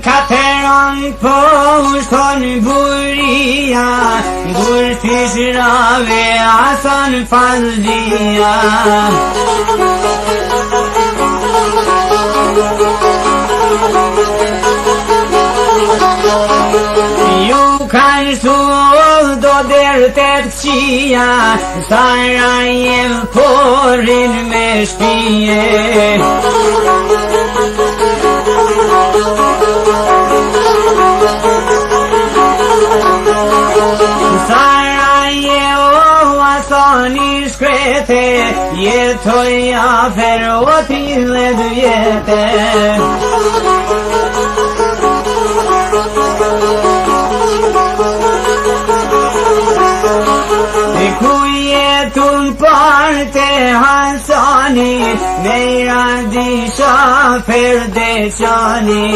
Kateran poston buria, gulfish rave asan fazdia. Ju kan stå då der tetsia, Sarajev porin med spie. Sarajevo asani skrete, jetoja fer otile dvijete. Kujetun parte Hasani, meira disha fer deshani.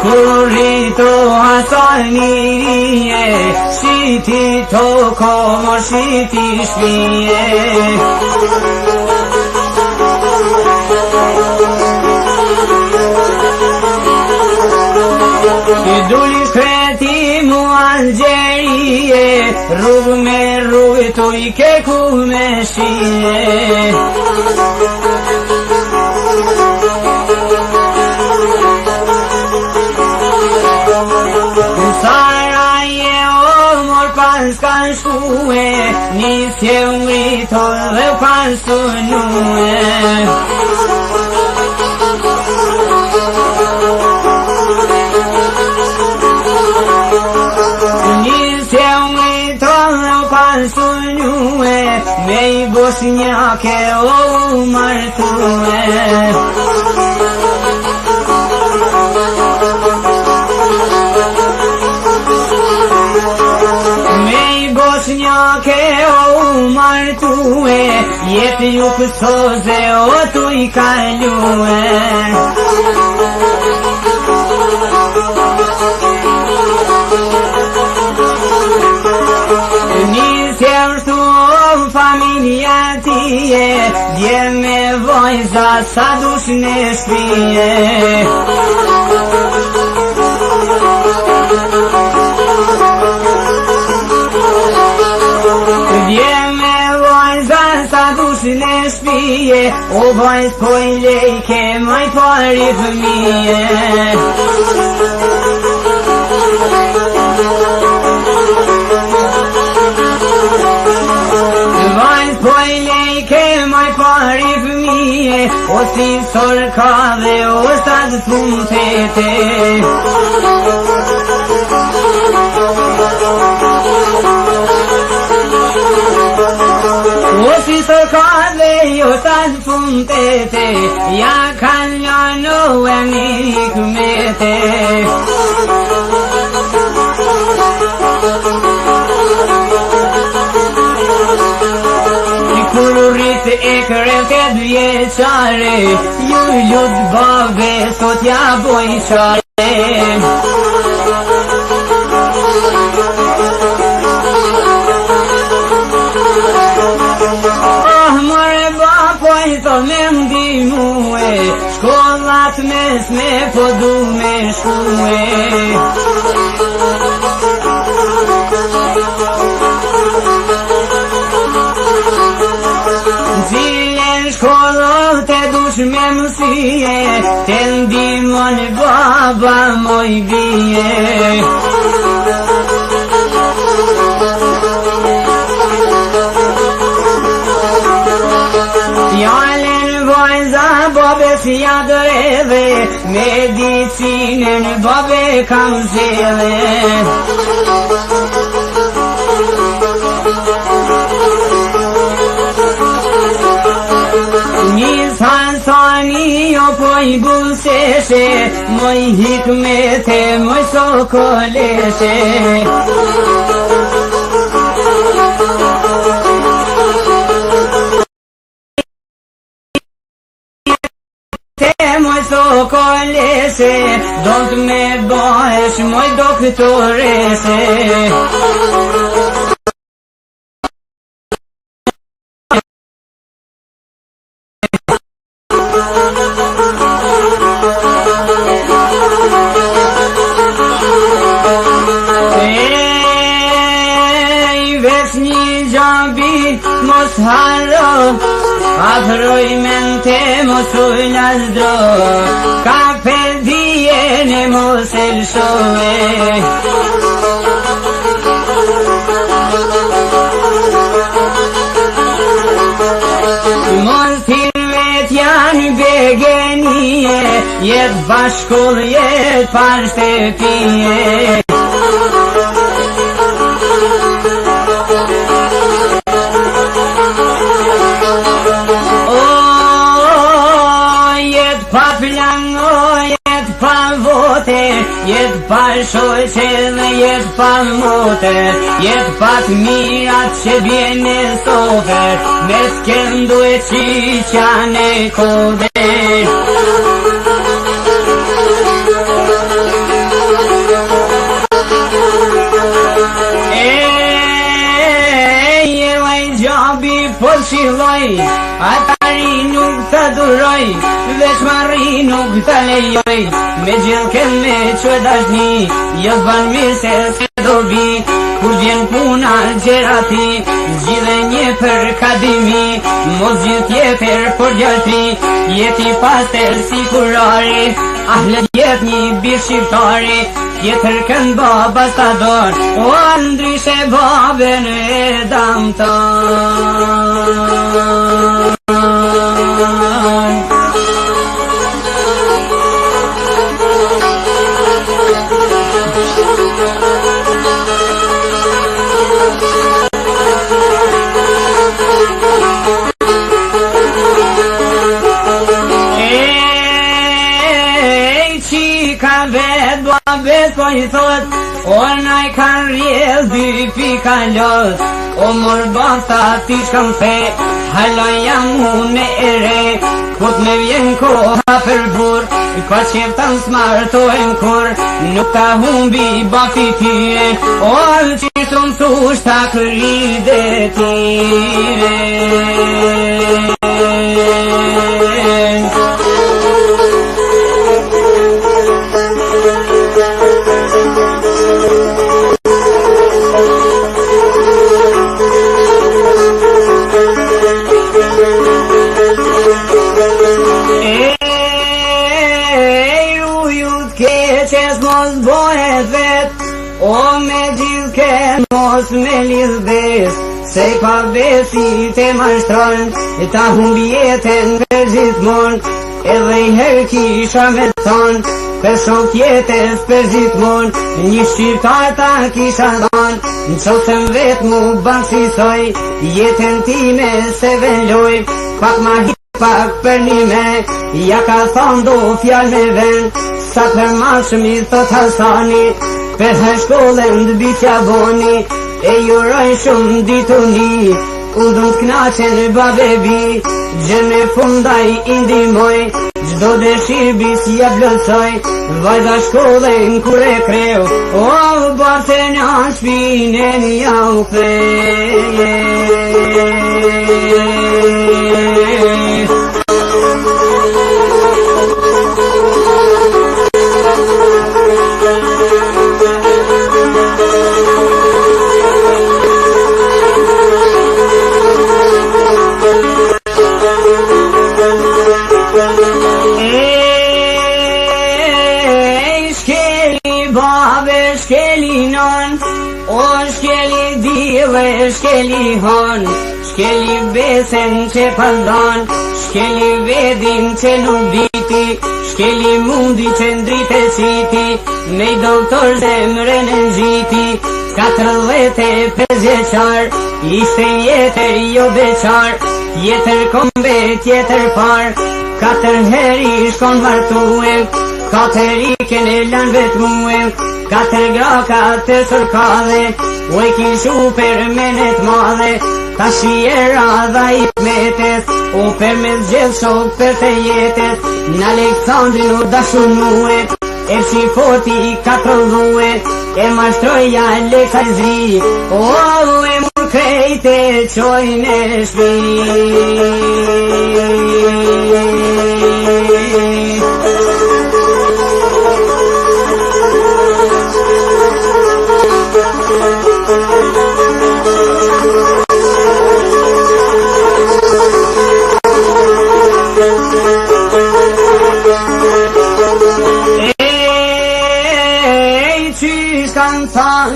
Kurito Hasani, shiti toko mo shiti shviye. Duli kreti mu Algerie, rrug me rrug tuj ke ku me shije. Sarajevo mor pas kan shkue, nisje ngritor dhe pas sunue. Me bosnjake o martue. Me bosnjake o martue, jet ju kësoze o tu I kalue. Familja tije, dje me vojza sa dush ne shpije. Dje me vojza sa dush ne shpije, o vojz po I lejke maj pari fëmije. O si sorkave o stad puntete. O si sorkave o stad puntete, ja kaljano e mikmete. Kurit e krete dvjeqare, ju ljud bave sot ja boj qare. More bapoj to me ndimue, shkollat mesme po du me shkue. Shkollot e dush me mësie, te ndimon baba moj bije. Fjallën vojza babe si ja dreve, medicinën babe kam zele. Hansani o poj buseshe, moj hikmete moj sokoleshe. Te moj sokol se do të me bëhesh moj doktorese. Mos harro, afroj mente mos ujnazdro, ka pedijene mos elshove. Mos tirvet janë begenie, jet bashkull jet par shtepije. Jet pa shoqe dhe jet pa mote, jet pa të mirat që bjene sofer, me s'kendu e qiqane kode. Jelaj gjabi po qiloj, atari nuk të duroj, veç marri nuk të lejoj, me gjithë kem me që dashni, jo ban mirë se dobi, kur vjen puna gjerati, zgjidhe një për kadimi, mos gjithë tjetër për gjalti, jeti paster si kurari, ahlet jet një bir shqiptari, tjetër kënd baba stador, o ndryshe babën e damtar. Po i thot, o naj kan rjedh dy pika lot, o mor basta ti shkam the, haloj jam une ere, kut me vjen koha për bur, ka qeftan smartojn kur, nuk ta humbi bakti tire, o qishon thush ta kride tire. O me gjithke mos me lidh bes, se pa besit e mashtron, e ta humbi jetën për gjithmon, edhe i her kisha me thon, për shok jetës për gjithmon, një shqiptar ta kisha thon, në qosëm vet mu bansisoj, jetën time se venloj, pak ma hi pak për një me, ja ka thon do fjall me ven, sa për mashmi thot Hasani, për her shkollën dë bitja boni, e juroj shumë dituni, unë dhëmë t'knaqen babebi, gjene fundaj indimoj, gjdo dëshirë bisja blëtsoj, vajza shkollën kure kreu, o barte në shpinen jau kreje. Shkeli non, o shkeli dile, shkeli hon, shkeli besen që pëndon, shkeli vedin që nuk diti, shkeli mundi që ndrite qiti, me i doktor zemrën e gjiti, 45 vjeqar, ishte jetër jo beqar, jetër kombe tjetër par, 4 heri shkon martuem, 4 iken e lan vetmuem, 4 gra 4 surkade, o e kishu për menet madhe, Ta shi e radha I metes O për me zgjedh shok për të jetes Në Aleksandrin u dashunue E shi foti ka trolue E mashtroja leksa I zri O e mur krejte qojnë e shpi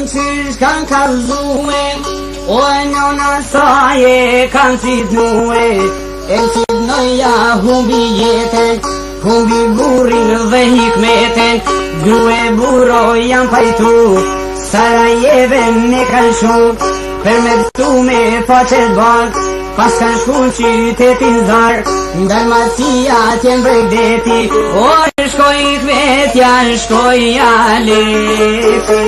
Qysh kan kalzue O njona saje kan sidnue E sidnoja humbi jeten Humbi burin dhe hikmeten Grue buro jam pajtu Sarajeve me kan shuk Per me pështu me faqet bak Pas kan shku në qytetin zar Dalmacia t'jen bregdeti O shkoj kvetja, shkoj aleti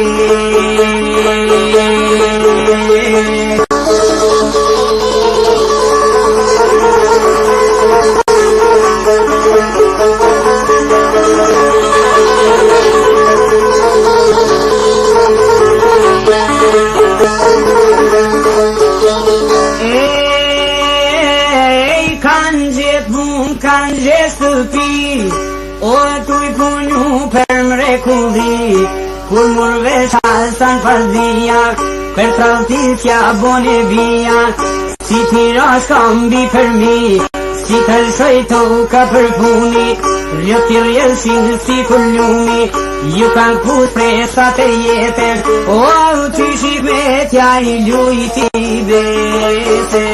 Kan gjesë të pi O tu I punu për mrekulli Kur mur vesha san fardia Per trautisja bone via Si tira shkambi për mi Si kërshoj toka për puni Rjoti rjelsin si kullumi Ju kan pus presat e jetër O ty shikmetja I lujti bese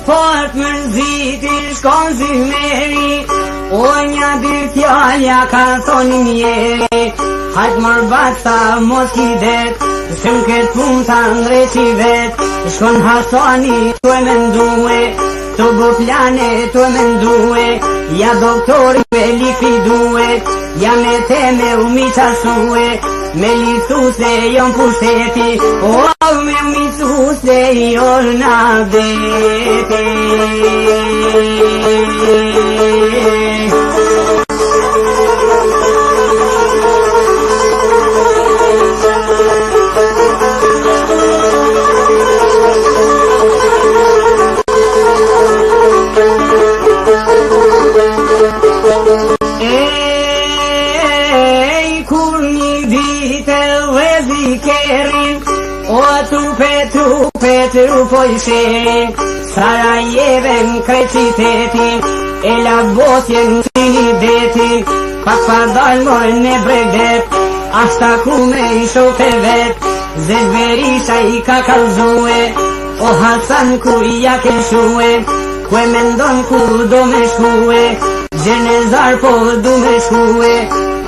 Fort mërziti shkon zi meri O nja dy fjallja ka thoni mjeri Hajt mër basta mos ki det Se më këtë pun të ndreqi vet Shkon hasani tu e mendue Tu bu plane tu e mendue Ja doktori me likvidue Ja me teme u mi qasue Me listu se jon pushteti O me u mi su se jon na vete Kur një vite vezi kerin O Petru po I sherin Sarajeve në krejt qitetin E la bosje në tini detin Pak pa dal moj në bregdet Ashta ku me I shoke vet Zed Berisha I ka kalzue O Hasan ku I ja ke shue Kue mendon ku do me shkue Gjenezar po du me shkue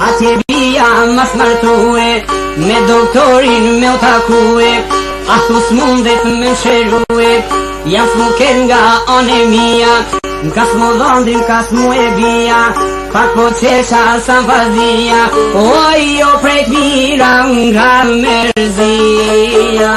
Atje bia mas martue Me doktorin me u takue Ashtu s'mundet me shërue Jam s'muken nga anemia N'kas mu dhondin, kas mu e bia Pak po qesha sa vazia Oj, jo prejt mira nga merzia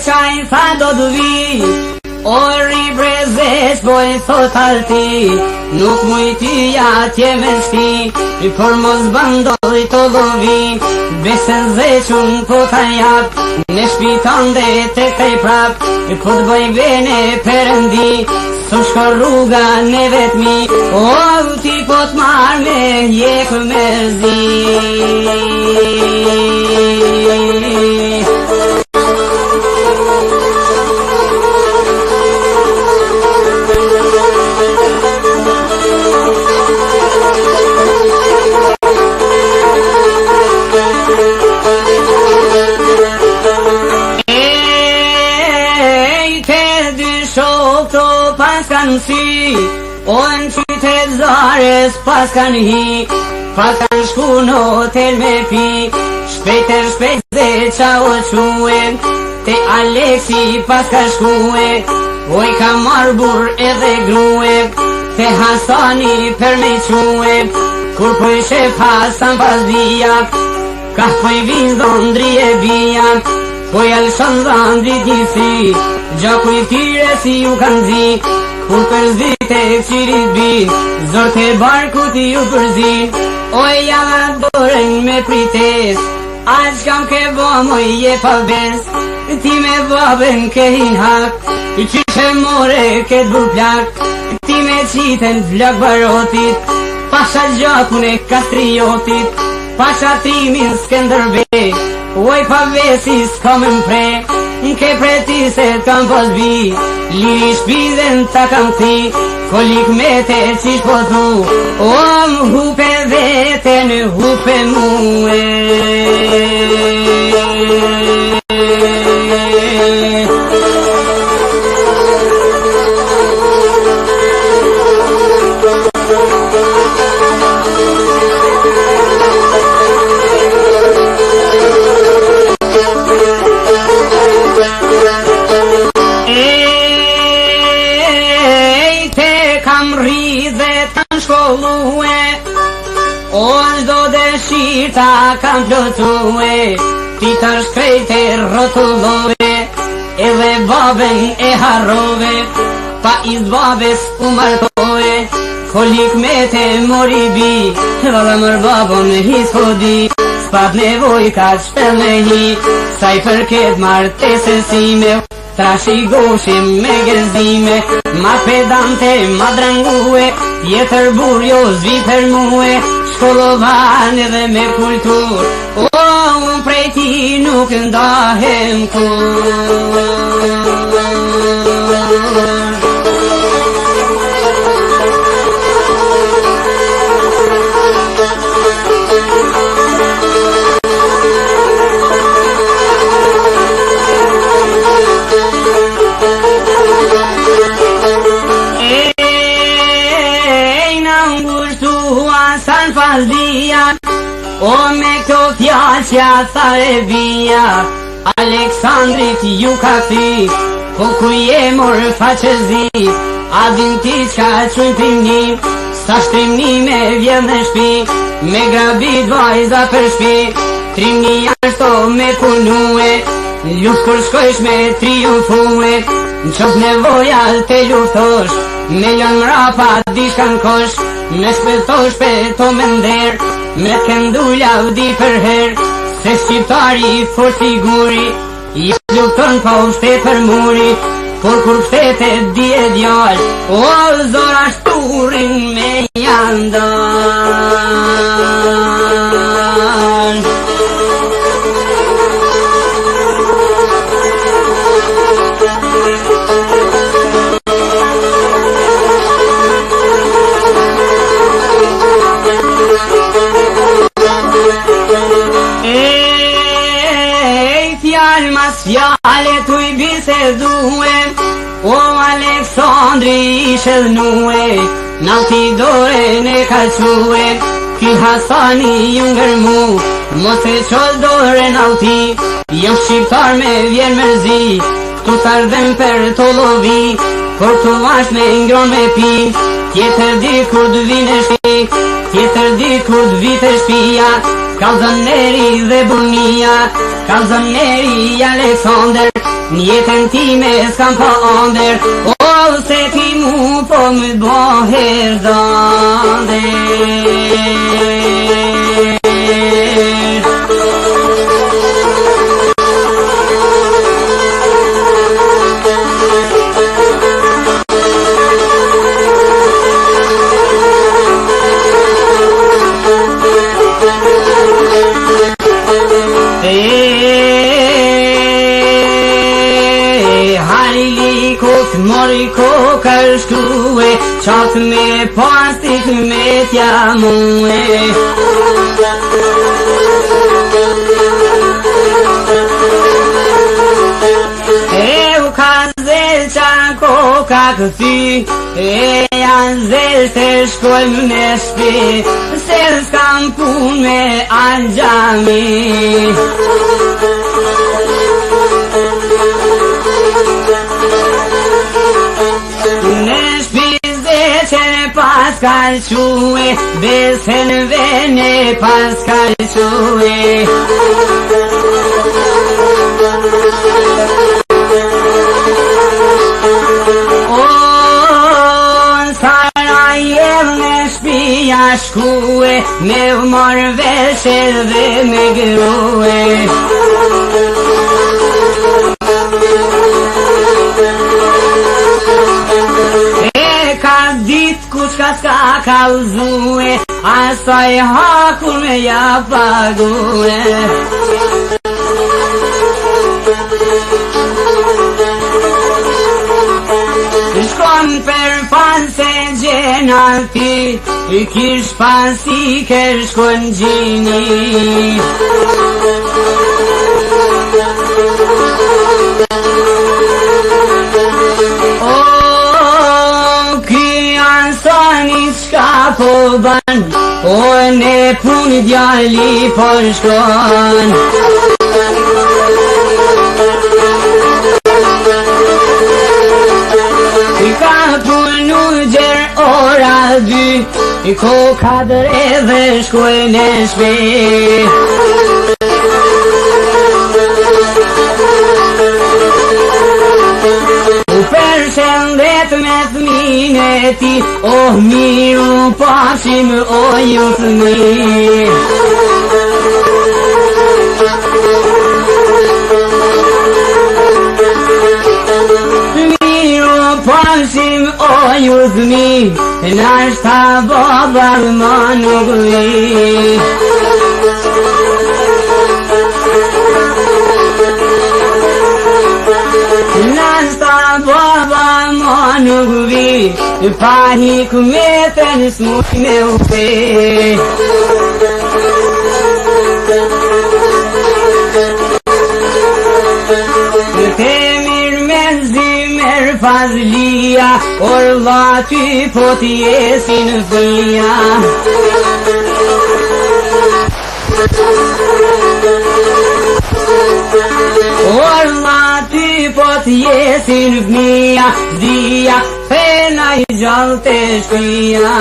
Qaj tha do d'vi O ribrezes po I thot alti Nuk mujti atje me shti Por mos bandoj to dhovi Besen zequn po ta jap Ne shpiton dhe te kaj prap Po t'boj bene përëndi Së shko rruga ne vetmi O ti po t'mar me jek me zi shoh këto pas kanë si, o në qytet Zares pas kanë hi, pas kanë shku në hotel me pi, shpejt dhe qa o quë, te Aleksi pas ka shkuë, oj ka marrë bur edhe gruë, te Hasani për me quë, kur poj shef Hasan pas dhia, ka poj viz dhondri e bia, poj alshon dhondri gjithi, gjaku i tire si ju kanë zi, kur përzit e qirit bin, zor të barkut ju përzi, oj java dorën me prites, aq kam ke bo moj je pa bes, ti me babën ke hin hak, qyshe more ke t'bur plak, ti me qiten vlak barotit, pasha gjakun e kastriotit, pasha trimin Skenderbe, oj pa besi s'ka me mpre, ke preti se t'kam pas bi, liri shpiden ta kam ti, kolik me te qish po thu, o më hupe vete në hupe muë. Ta kam plotue, ti të shkrejt e rotulove, edhe babën e harrove, pa iz babes u martoje, kolik me te mori bi, valla mër babën his hodi, s'pat nevoj ka shpel me hi, sa i përket martesësime, trashi goshim me gëzime, ma pedante, ma drangue, jetër burjo zvi për muë, shkollovan edhe me kultur, o unë prej ti nuk ndahem kur. O me këto fjallë që tha e vija, Aleksandrit ju ka thi, po ku je morë faqëzi, a din ti qka qujnë trimni, sa shtrimni me vjen në shpi, me grabit vajza për shpi, trimni ashto me punue, luft kur shkojsh me triumfue, në qop nevoja te luftosh, me lën mrapa di shkan kosh, me shpetosh peto me nder, me këndulla vdi për her, se shqiptari for figuri, i lufton pa u shtet për muri, por kur shtetet di e djall, o zora shturin me jandal. Fjale tu i bisedue, o Aleksandri ishe dhnue, nalti dore ne ka quë, ki Hasani ju ngërmu, mos e qol dore nalti, jo shqiptar me vjen mërzi, këtu sardhem për të lovi, por të vash me ngron me pi, tjetër di kur d'vi në shpi, tjetër di kur d'vi të shpia, kalzoneri dhe bunia, kalzoneri Aleksandr, njetën time s'kam pa onder, o se ti mu po më bëher zander. Mori koka shkrue, qatë me pastik me tja muë. E u ka zel qa ka këty e janë zel të shkojmë në shpi se s'kam pun me angjami. Në shpi zeqen pas kalque, besen vene pas kalque. Shkue me marrë veshe dhe me grue. E ka dit ku qka s'ka kauzue, asaj hakur me ja pague. Shkon për fan se gjena ti, kish pasi ke shkon gjini. O, ki ansani qka po ban, o ne pun djali po shkon. Ka punu gjer ora dy, ko katër edhe shkoj në shpi. U përshëndet me fëmin e ti, oh miru pashim o ju fëmi. Pashim o ju fëmi, nashta baba ma nuk vi. Nashta baba ma nuk vi, pa hikmeten s'muj me u pe. Fazlia, orla ty po t'jesin fëmija. Orla ty po t'jesin fëmija, zdia, pena I gjallë të shpija.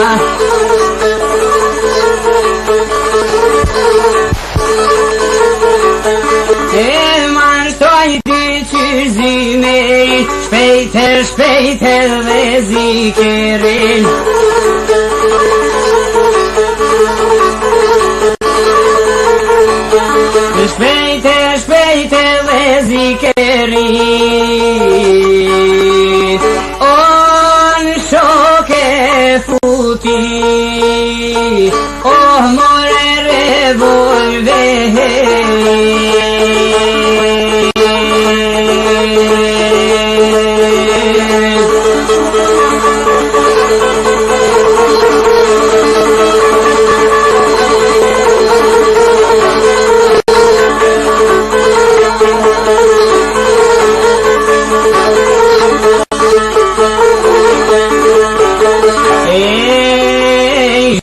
Zimeri, shpejter dhe zikerin. Shpejter dhe zikerin. O në shoke futi, o more revolver.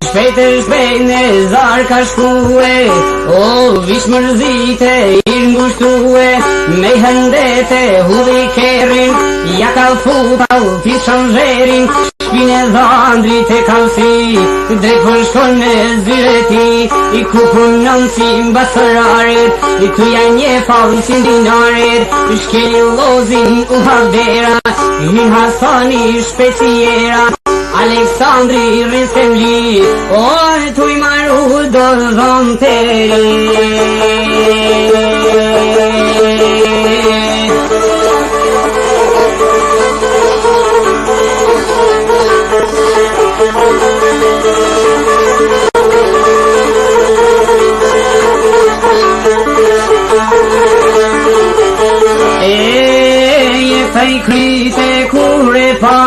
Shpejt në zar ka shkue, o vish mërzite I ngushtue, me hëndete hudhi kerin, ja ka futau fishon zherin, shpine dhandrit e kalsi, drejt për shkon në zyre ti, I ku punon si mbasërarit, I tuja një falin si dinarit, shkeli lozin u havdera, I Hasani shpeciera, Aleksandri Rinsemli, oj tuj maru do dhëm të Thaj kryte kure pa,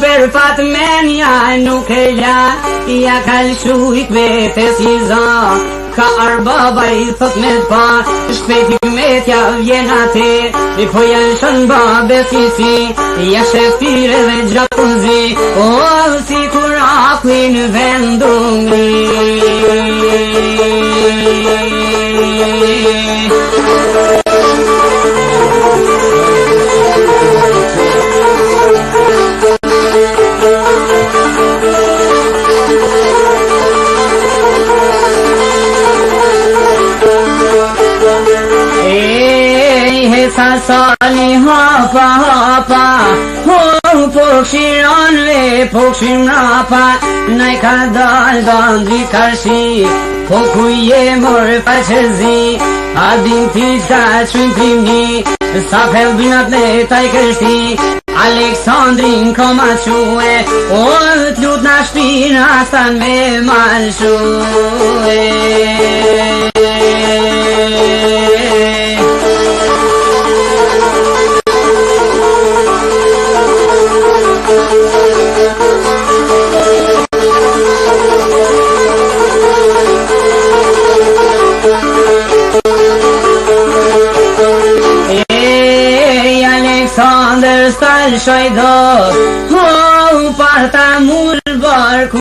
per fat menja nuk e la, ja kalshu I kvetes I za, Ka arbaba I thot me t'pa Shpeti metja vjen ati Po janë shën babe si Ja shefire dhe gjakunzi O si kur akuj në vendungri Sali hapa hapa po shiron ve po shimrapa Nai ka dal bandri karshi Po ku je mor faqezi A din ti qa qyn timni Sa felbinat me taj kërshti Aleksandrin koma quhe O t'lut na shpina stan me malshuhe Alexander stal shojdo O parta mul barku